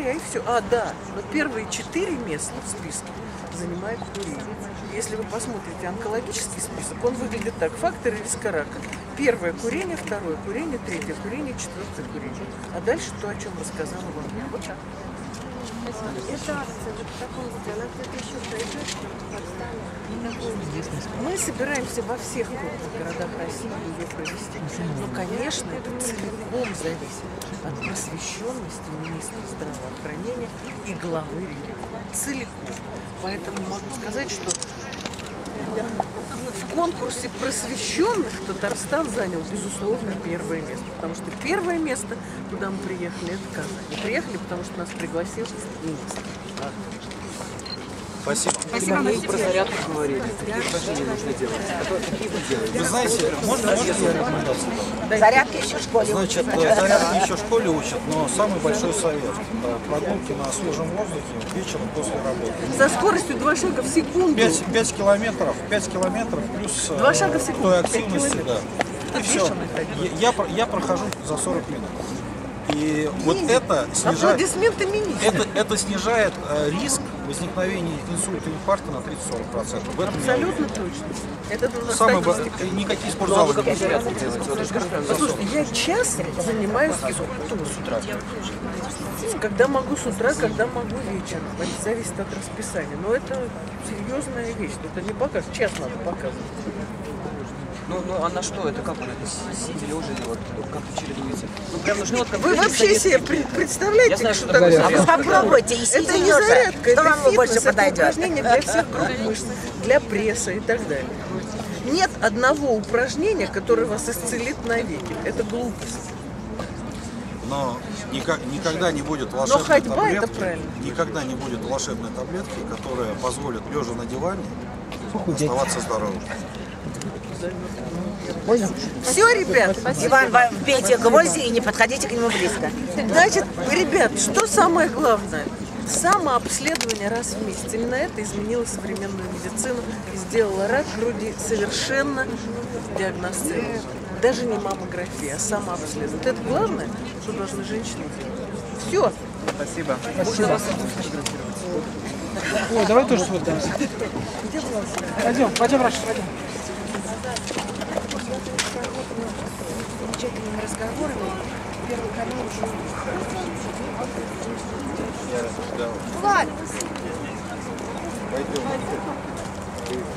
января и все. А, да, но первые 4 места в списке занимает курение. Если вы посмотрите онкологический список, он выглядит так. Факторы риска рака. Первое курение, второе курение, третье курение, четвертое курение. А дальше то, о чем рассказала вам я. Вот так. Эта акция вот в таком виде, она где-то еще пройдет в Мы собираемся во всех крупных городах России ее провести. Но, конечно, это целиком зависит от просвещенности министра здравоохранения и главы региона. Целиком. Поэтому могу сказать, что в конкурсе просвещенных Татарстан занял, безусловно, первое место. Потому что первое место, куда мы приехали, это Казань. Мы приехали, потому что нас пригласил министр. Спасибо. Спасибо. Мы про зарядку говорили. Какие упражнения нужно делать? Какие вы делаете? Вы знаете, можно я рекомендацию? Зарядки еще в школе Значит, зарядки еще в школе учат, но самый большой совет. Прогулки на свежем воздухе вечером после работы. Со скоростью 2 шага в секунду. 5 километров плюс 2 шага в секунду. той активности, да. И все. Я прохожу за 40 минут. И вот это снижает, Аплодисменты министру. это снижает риск возникновения инсульта и инфаркта на 30-40%. В этом Абсолютно точно. Это самое статистика. никакие спортзалы не Зарядку делаете? Послушайте, я час занимаюсь физкультурой. Когда могу с утра, когда могу вечером. Это зависит от расписания. Но это серьезная вещь. Это не показ. Час надо показывать. Ну, а на что это? Как он это? Сидя лежа или вот как вы чередуете? Ну, прям нужно вот как Вы вообще себе представляете, Я знаю, что что такое такое А вы зарядка? попробуйте, и Это сидя не лежа. зарядка, Что это вам фитнес, больше это подойдет? упражнение для всех групп мышц, для пресса и так далее. Нет одного упражнения, которое вас исцелит навеки. Это глупость. Но никогда не будет волшебной ходьба таблетки, это правильно. никогда не будет волшебной таблетки, которая позволит, лежа на диване, оставаться здоровым. Все, ребят. Иван, пейте гвозди и не подходите к нему близко. Значит, ребят, что самое главное? Самообследование раз в месяц. Именно это изменило современную медицину и сделало рак груди совершенно диагностируемым. Даже не маммография, а самообследование. Вот это главное, что должны женщины делать. Все. Спасибо. Ой, давай тоже сфоткаемся. Пойдем, Раша, пойдем. замечательными разговорами. Первый канал уже... Влад! Пойдем.